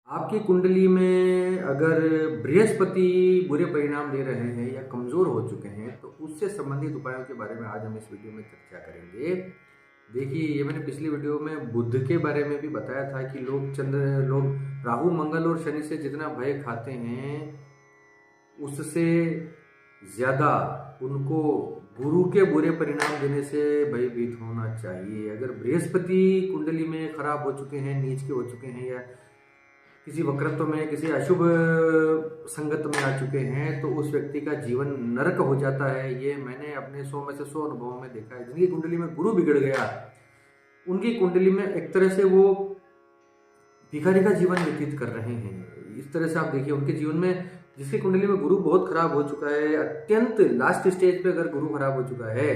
आपकी कुंडली में अगर बृहस्पति बुरे परिणाम दे रहे हैं या कमजोर हो चुके हैं तो उससे संबंधित उपायों के बारे में आज हम इस वीडियो में चर्चा करेंगे। देखिए, ये मैंने पिछली वीडियो में बुध के बारे में भी बताया था कि लोग राहु मंगल और शनि से जितना भय खाते हैं उससे ज्यादा उनको गुरु के बुरे परिणाम देने से भयभीत होना चाहिए। अगर बृहस्पति कुंडली में खराब हो चुके हैं, नीच के हो चुके हैं या किसी वक्रत्व में किसी अशुभ संगत में आ चुके हैं तो उस व्यक्ति का जीवन नरक हो जाता है। ये मैंने अपने 100 में से 100 अनुभवों में देखा है। जिनकी कुंडली में गुरु बिगड़ गया उनकी कुंडली में एक तरह से वो भिखारी का जीवन व्यतीत कर रहे हैं। इस तरह से आप देखिए, उनके जीवन में जिसकी कुंडली में गुरु बहुत खराब हो चुका है, अत्यंत लास्ट स्टेज पे अगर गुरु खराब हो चुका है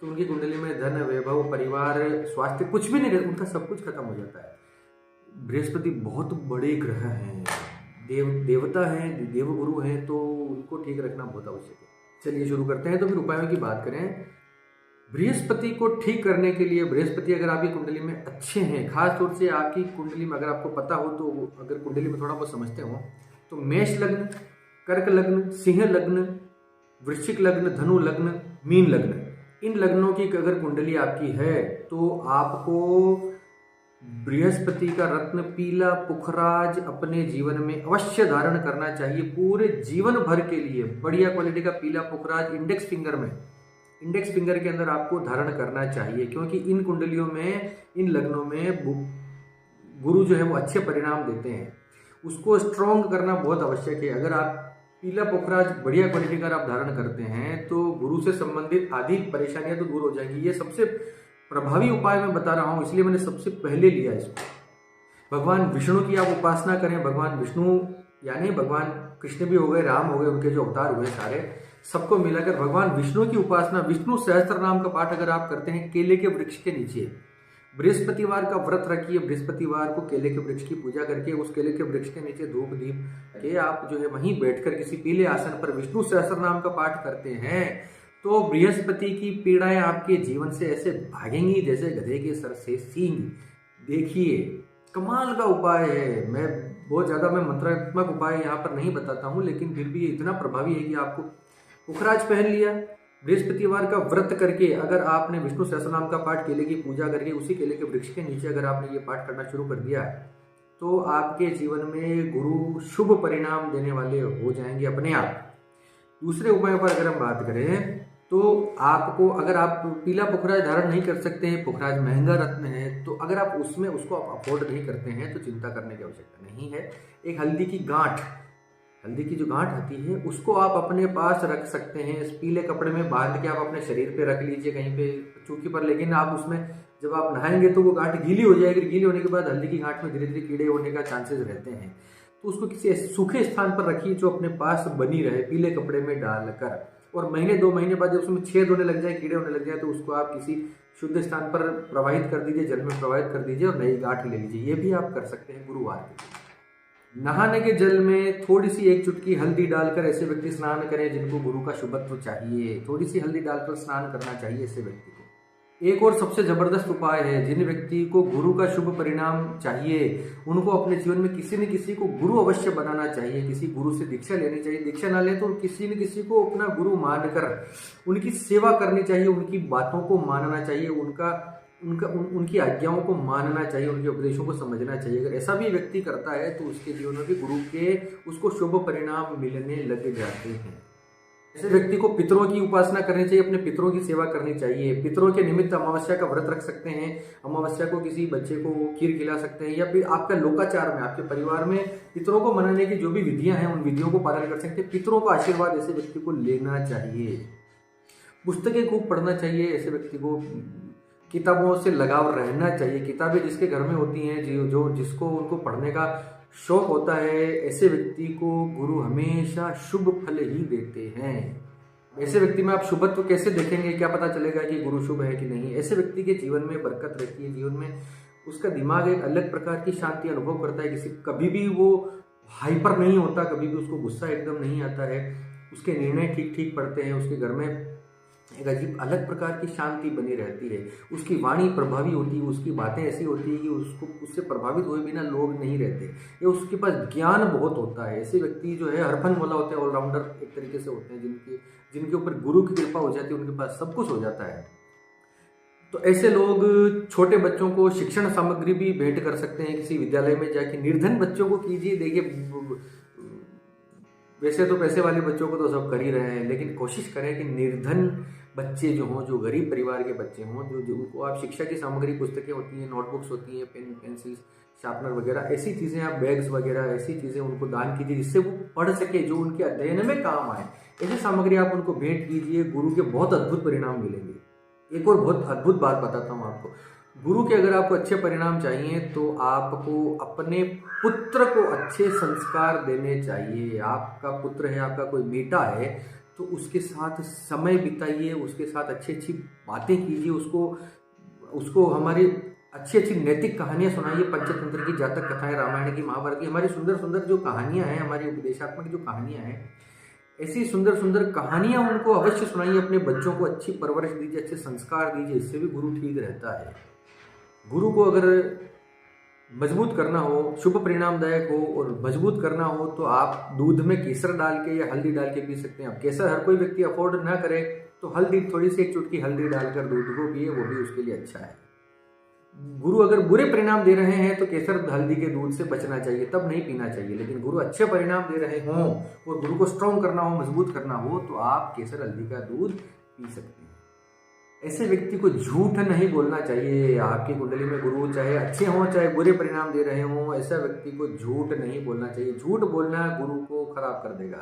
तो उनकी कुंडली में धन, वैभव, परिवार, स्वास्थ्य कुछ भी नहीं रहता, उनका सब कुछ खत्म हो जाता है। बृहस्पति बहुत बड़े ग्रह हैं, देवता हैं, देवगुरु हैं, तो उनको ठीक रखना बहुत आवश्यक है। चलिए शुरू करते हैं। तो फिर उपायों की बात करें। बृहस्पति को ठीक करने के लिए, बृहस्पति अगर आपकी कुंडली में अच्छे हैं, खास तौर से आपकी कुंडली में अगर आपको पता हो तो, अगर कुंडली में थोड़ा बहुत समझते हो तो मेष लग्न, कर्क लग्न, सिंह लग्न, वृश्चिक लग्न, धनु लग्न, मीन लग्न, इन लग्नों की अगर कुंडली आपकी है तो आपको बृहस्पति का रत्न पीला पुखराज अपने जीवन में अवश्य धारण करना चाहिए। पूरे जीवन भर के लिए बढ़िया क्वालिटी का पीला पुखराज इंडेक्स फिंगर के अंदर आपको धारण करना चाहिए, क्योंकि इन कुंडलियों में, इन लग्नों में गुरु जो है वो अच्छे परिणाम देते हैं। उसको स्ट्रॉन्ग करना बहुत आवश्यक है। अगर आप पीला पुखराज बढ़िया क्वालिटी का आप धारण करते हैं तो गुरु से संबंधित आदि परेशानियां तो दूर हो जाएंगी। ये सबसे प्रभावी उपाय मैं बता रहा हूं, इसलिए मैंने सबसे पहले लिया इसको। भगवान विष्णु की आप उपासना करें। भगवान विष्णु यानी भगवान कृष्ण भी हो गए, राम हो गए, उनके जो अवतार हुए सारे, सबको मिलाकर भगवान विष्णु की उपासना, विष्णु सहस्त्र नाम का पाठ अगर आप करते हैं केले के वृक्ष के नीचे, बृहस्पतिवार का व्रत रखिए, बृहस्पतिवार को केले के वृक्ष की पूजा करके उस केले के वृक्ष के नीचे धूप दीप के आप जो है वहीं बैठकर किसी पीले आसन पर विष्णु सहस्त्र नाम का पाठ करते हैं तो बृहस्पति की पीड़ाएं आपके जीवन से ऐसे भागेंगी जैसे गधे के सर से सींग। देखिए, कमाल का उपाय है। मैं बहुत ज्यादा मंत्रात्मक उपाय यहाँ पर नहीं बताता हूँ, लेकिन फिर भी ये इतना प्रभावी है कि आपको पुखराज पहन लिया, बृहस्पतिवार का व्रत करके अगर आपने विष्णु सहस्त्रनाम का पाठ, केले की पूजा करके उसी केले के वृक्ष के नीचे अगर आपने ये पाठ करना शुरू कर दिया तो आपके जीवन में गुरु शुभ परिणाम देने वाले हो जाएंगे अपने आप। दूसरे उपायों पर अगर हम बात करें तो आपको, अगर आप पीला पुखराज धारण नहीं कर सकते हैं, पुखराज महंगा रत्न है, तो अगर आप उसको आप अफोर्ड नहीं करते हैं तो चिंता करने की आवश्यकता नहीं है। एक हल्दी की जो गांठ आती है उसको आप अपने पास रख सकते हैं। इस पीले कपड़े में बांध के आप अपने शरीर पे रख लीजिए कहीं पे चौकी पर, लेकिन आप उसमें जब आप नहाएंगे तो वो गांठ गीली हो जाएगी। गीली होने के बाद हल्दी की गांठ में धीरे धीरे कीड़े होने का चांसेस रहते हैं, तो उसको किसी सूखे स्थान पर रखिए जो अपने पास बनी रहे, पीले कपड़े में डालकर। और महीने 2 महीने बाद जब उसमें छेद होने लग जाए, कीड़े होने लग जाए, तो उसको आप किसी शुद्ध स्थान पर प्रवाहित कर दीजिए, जल में प्रवाहित कर दीजिए और नई गांठ ले लीजिए। ये भी आप कर सकते हैं गुरुवार के दिन। नहाने के जल में थोड़ी सी 1 चुटकी हल्दी डालकर ऐसे व्यक्ति स्नान करें जिनको गुरु का शुभत्व चाहिए। थोड़ी सी हल्दी डालकर स्नान करना चाहिए ऐसे व्यक्ति को। एक और सबसे जबरदस्त उपाय है, जिन व्यक्ति को गुरु का शुभ परिणाम चाहिए उनको अपने जीवन में किसी न किसी को गुरु अवश्य बनाना चाहिए। किसी गुरु से दीक्षा लेनी चाहिए। दीक्षा ना ले तो किसी न किसी को अपना गुरु मानकर उनकी सेवा करनी चाहिए, उनकी बातों को मानना चाहिए, उनकी आज्ञाओं को मानना चाहिए, उनके उपदेशों को समझना चाहिए। अगर ऐसा भी व्यक्ति करता है तो उसके जीवन में भी गुरु के उसको शुभ परिणाम मिलने लग जाते हैं। ऐसे व्यक्ति को पितरों की उपासना करनी चाहिए, अपने पितरों की सेवा करनी चाहिए। पितरों के निमित्त अमावस्या का व्रत रख सकते हैं। अमावस्या को किसी बच्चे को खीर खिला सकते हैं, या फिर आपका लोकाचार में, आपके परिवार में पितरों को मनाने की जो भी विधियां हैं उन विधियों को पालन कर सकते हैं। पितरों का आशीर्वाद ऐसे व्यक्ति को लेना चाहिए। पुस्तकें खूब पढ़ना चाहिए। ऐसे व्यक्ति को किताबों से लगाव रहना चाहिए। किताबें जिसके घर में होती हैं, जो जिसको उनको पढ़ने का शौक होता है, ऐसे व्यक्ति को गुरु हमेशा शुभ फल ही देते हैं। ऐसे व्यक्ति में आप शुभत्व कैसे देखेंगे, क्या पता चलेगा कि गुरु शुभ है कि नहीं? ऐसे व्यक्ति के जीवन में बरकत रहती है। जीवन में उसका दिमाग एक अलग प्रकार की शांति अनुभव करता है। कभी भी वो हाइपर नहीं होता, कभी भी उसको गुस्सा एकदम नहीं आता है। उसके निर्णय ठीक ठीक पड़ते हैं। उसके घर में एक अजीब अलग प्रकार की शांति बनी रहती है। उसकी वाणी प्रभावी होती है, उसकी बातें ऐसी होती है कि उससे प्रभावित हुए बिना लोग नहीं रहते। या उसके पास ज्ञान बहुत होता है। ऐसे व्यक्ति जो है हरफन वाला होते हैं, ऑलराउंडर एक तरीके से होते हैं, जिनके ऊपर गुरु की कृपा हो जाती है, उनके पास सब कुछ हो जाता है। तो ऐसे लोग छोटे बच्चों को शिक्षण सामग्री भी भेंट कर सकते हैं। किसी विद्यालय में जाके निर्धन बच्चों को कीजिए। देखिए, वैसे तो पैसे वाले बच्चों को तो सब कर ही रहे हैं, लेकिन कोशिश करें कि निर्धन बच्चे जो हों, जो गरीब परिवार के बच्चे हों, जो उनको आप शिक्षा की सामग्री, पुस्तकें होती हैं, नोटबुक्स होती हैं, पेन पेंसिल शार्पनर वगैरह, ऐसी चीज़ें आप बैग्स वगैरह ऐसी चीज़ें उनको दान कीजिए जिससे वो पढ़ सके, जो उनके अध्ययन में काम आए। ऐसी सामग्री आप उनको भेंट कीजिए, गुरु के बहुत अद्भुत परिणाम मिलेंगे। एक और बहुत अद्भुत बात बताता हूँ आपको। गुरु के अगर आपको अच्छे परिणाम चाहिए तो आपको अपने पुत्र को अच्छे संस्कार देने चाहिए। आपका पुत्र है, आपका कोई बेटा है, तो उसके साथ समय बिताइए, उसके साथ अच्छी अच्छी बातें कीजिए, उसको हमारी अच्छी अच्छी नैतिक कहानियाँ सुनाइए। पंचतंत्र की, जातक कथाएं, रामायण की, महाभारत की, हमारी सुंदर सुंदर जो कहानियाँ हैं, हमारी उपदेशात्मक जो कहानियाँ हैं, ऐसी सुंदर सुंदर कहानियाँ उनको अवश्य सुनाइए। अपने बच्चों को अच्छी परवरिश दीजिए, अच्छे संस्कार दीजिए, इससे भी गुरु ठीक रहता है। गुरु को अगर मजबूत करना हो, शुभ परिणामदायक हो और मजबूत करना हो, तो आप दूध में केसर डाल के या हल्दी डाल के पी सकते हैं। अब केसर हर कोई व्यक्ति अफोर्ड ना करे तो हल्दी, थोड़ी सी एक चुटकी हल्दी डालकर दूध को पिए, वो भी उसके लिए अच्छा है। गुरु अगर बुरे परिणाम दे रहे हैं तो केसर हल्दी के दूध से बचना चाहिए, तब नहीं पीना चाहिए। लेकिन गुरु अच्छे परिणाम दे रहे हों और गुरु को स्ट्रॉन्ग करना हो, मजबूत करना हो, तो आप केसर हल्दी का दूध पी सकते हैं। ऐसे व्यक्ति को झूठ नहीं बोलना चाहिए। आपकी कुंडली में गुरु चाहे अच्छे हों चाहे बुरे परिणाम दे रहे हों, ऐसा व्यक्ति को झूठ नहीं बोलना चाहिए। झूठ बोलना गुरु को खराब कर देगा।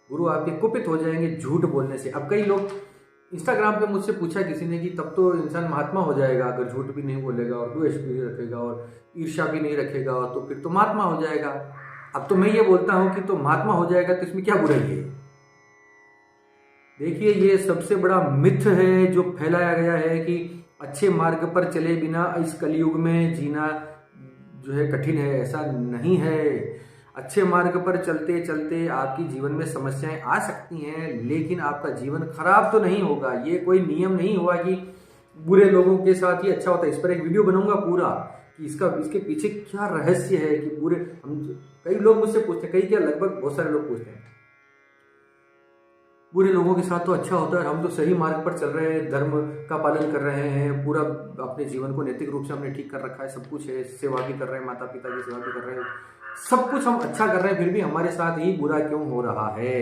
गुरु आपके कुपित हो जाएंगे झूठ बोलने से। अब कई लोग इंस्टाग्राम पे मुझसे पूछा किसी ने कि तब तो इंसान महात्मा हो जाएगा अगर झूठ भी नहीं बोलेगा और द्वेष भी नहीं रखेगा और ईर्ष्या भी नहीं रखेगा, और तो फिर तो महात्मा हो जाएगा। अब तो मैं ये बोलता हूँ कि तो महात्मा हो जाएगा तो इसमें क्या बुराई है? देखिए, ये सबसे बड़ा मिथ है जो फैलाया गया है कि अच्छे मार्ग पर चले बिना इस कलयुग में जीना जो है कठिन है। ऐसा नहीं है। अच्छे मार्ग पर चलते चलते आपकी जीवन में समस्याएं आ सकती हैं, लेकिन आपका जीवन खराब तो नहीं होगा। ये कोई नियम नहीं हुआ कि बुरे लोगों के साथ ही अच्छा होता है। इस पर एक वीडियो बनाऊंगा पूरा कि इसके पीछे क्या रहस्य है कि कई लोग मुझसे पूछते हैं, कई क्या लगभग बहुत सारे लोग पूछते हैं, बुरे लोगों के साथ तो अच्छा होता है, हम तो सही मार्ग पर चल रहे हैं, धर्म का पालन कर रहे हैं, पूरा अपने जीवन को नैतिक रूप से हमने ठीक कर रखा है, सब कुछ है, सेवा भी कर रहे हैं, माता पिता की सेवा भी कर रहे हैं, सब कुछ हम अच्छा कर रहे हैं, फिर भी हमारे साथ ही बुरा क्यों हो रहा है?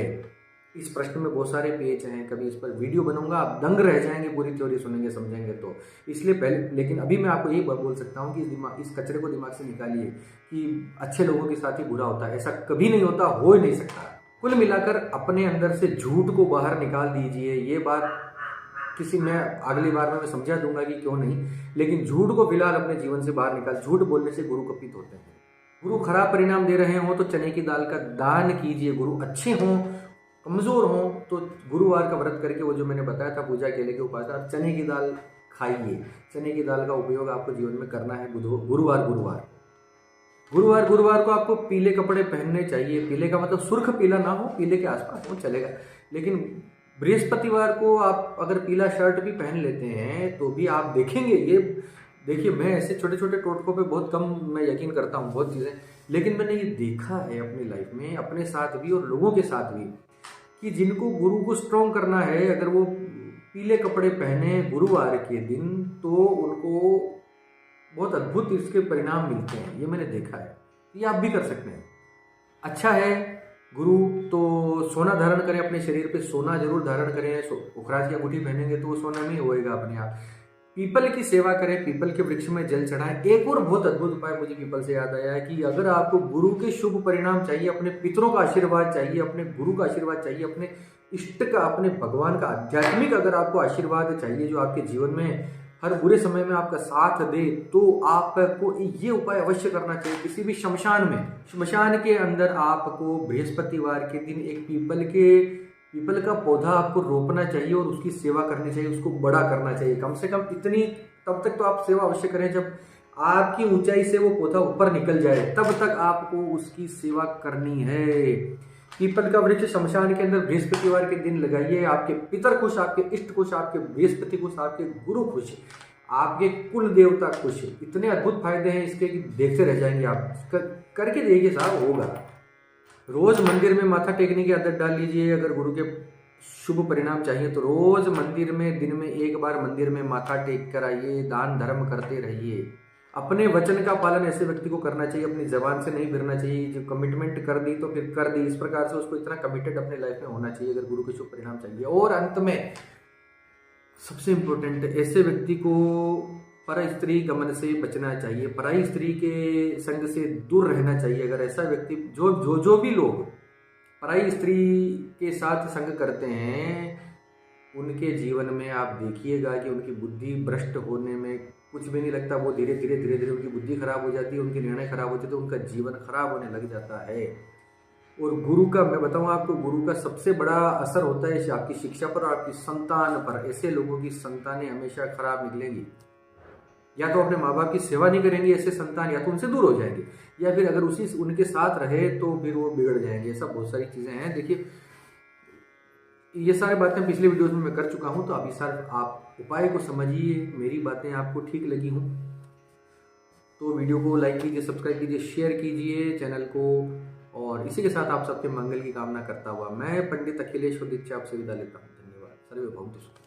इस प्रश्न में बहुत सारे पेज हैं। कभी इस पर वीडियो बनूंगा, आप दंग रह जाएंगे पूरी थ्योरी सुनेंगे समझेंगे तो। इसलिए पहले, लेकिन अभी मैं आपको यही बोल सकता हूँ कि इस कचरे को दिमाग से निकालिए कि अच्छे लोगों के साथ ही बुरा होता है। ऐसा कभी नहीं होता, हो ही नहीं सकता। कुल मिलाकर अपने अंदर से झूठ को बाहर निकाल दीजिए। ये बात मैं अगली बार में समझा दूंगा कि क्यों नहीं, लेकिन झूठ को फिलहाल अपने जीवन से बाहर निकाल। झूठ बोलने से गुरु कपित होते हैं। गुरु खराब परिणाम दे रहे हों तो चने की दाल का दान कीजिए। गुरु अच्छे हों, कमजोर हों तो गुरुवार का व्रत करके, वो जो मैंने बताया था पूजा केले के उपासना, चने की दाल खाइए। चने की दाल का उपयोग आपको जीवन में करना है। गुरुवार को आपको पीले कपड़े पहनने चाहिए। पीले का मतलब सुर्ख पीला ना हो, पीले के आसपास हो चलेगा। लेकिन बृहस्पतिवार को आप अगर पीला शर्ट भी पहन लेते हैं तो भी आप देखेंगे, ये देखिए, मैं ऐसे छोटे छोटे टोटकों पे बहुत कम मैं यकीन करता हूँ बहुत चीज़ें, लेकिन मैंने ये देखा है अपनी लाइफ में, अपने साथ भी और लोगों के साथ भी, कि जिनको गुरु को स्ट्रॉन्ग करना है, अगर वो पीले कपड़े पहने गुरुवार के दिन तो उनको बहुत अद्भुत इसके परिणाम मिलते हैं। ये मैंने देखा है, ये आप भी कर सकते हैं। अच्छा है, गुरु तो सोना धारण करें अपने शरीर पे, सोना जरूर धारण करें। पुखराज की अंगूठी पहनेंगे तो वो सोना में होएगा अपने आप। पीपल की सेवा करें, पीपल के वृक्ष में जल चढ़ाएं। एक और बहुत अद्भुत उपाय मुझे पीपल से याद आया है कि अगर आपको गुरु के शुभ परिणाम चाहिए, अपने पितरों का आशीर्वाद चाहिए, अपने गुरु का आशीर्वाद चाहिए, अपने इष्ट का, अपने भगवान का आध्यात्मिक अगर आपको आशीर्वाद चाहिए जो आपके जीवन में हर बुरे समय में आपका साथ दे, तो आपको ये उपाय अवश्य करना चाहिए। किसी भी शमशान के अंदर आपको बृहस्पतिवार के दिन एक पीपल का पौधा आपको रोपना चाहिए और उसकी सेवा करनी चाहिए, उसको बड़ा करना चाहिए। कम से कम इतनी, तब तक तो आप सेवा अवश्य करें जब आपकी ऊंचाई से वो पौधा ऊपर निकल जाए, तब तक आपको उसकी सेवा करनी है। पीपल का वृक्ष शमशान के अंदर बृहस्पतिवार के दिन लगाइए। आपके पितर खुश, आपके इष्ट खुश, आपके बृहस्पति खुश, आपके गुरु खुश, आपके कुल देवता खुश। इतने अद्भुत फायदे हैं इसके कि देखते रह जाएंगे आप। करके देखिए साहब, होगा। रोज मंदिर में माथा टेकने की आदत डाल लीजिए। अगर गुरु के शुभ परिणाम चाहिए तो रोज मंदिर में दिन में एक बार मंदिर में माथा टेक कर आइए, दान धर्म करते रहिए। अपने वचन का पालन ऐसे व्यक्ति को करना चाहिए, अपनी जबान से नहीं फिरना चाहिए। जो कमिटमेंट कर दी तो फिर कर दी, इस प्रकार से उसको इतना कमिटेड अपने लाइफ में होना चाहिए अगर गुरु के शुभ परिणाम चाहिए। और अंत में सबसे इंपॉर्टेंट, ऐसे व्यक्ति को पर स्त्री गमन से बचना चाहिए, पराई स्त्री के संग से दूर रहना चाहिए। अगर ऐसा व्यक्ति जो भी लोग पराई स्त्री के साथ संग करते हैं, उनके जीवन में आप देखिएगा कि उनकी बुद्धि भ्रष्ट होने में कुछ भी नहीं लगता। वो धीरे धीरे उनकी बुद्धि खराब हो जाती है, उनके निर्णय खराब होते हैं, तो उनका जीवन खराब होने लग जाता है। और गुरु का, मैं बताऊं आपको, गुरु का सबसे बड़ा असर होता है आपकी शिक्षा पर और आपकी संतान पर। ऐसे लोगों की संतानें हमेशा खराब निकलेंगी। या तो अपने माँ बाप की सेवा नहीं करेंगे ऐसे संतान, या तो उनसे दूर हो जाएंगे, या फिर अगर उनके साथ रहे तो फिर वो बिगड़ जाएंगे। ऐसा बहुत सारी चीजें हैं। देखिए, ये सारी बातें पिछले वीडियोस में मैं कर चुका हूं, तो अभी सर आप उपाय को समझिए। मेरी बातें आपको ठीक लगी हूं तो वीडियो को लाइक कीजिए, सब्सक्राइब कीजिए, शेयर कीजिए चैनल को। और इसी के साथ आप सबके मंगल की कामना करता हुआ मैं पंडित अखिलेश दीक्षा आपसे विदा लेता हूँ। धन्यवाद। सर्वे भवन्तु सुखिनः।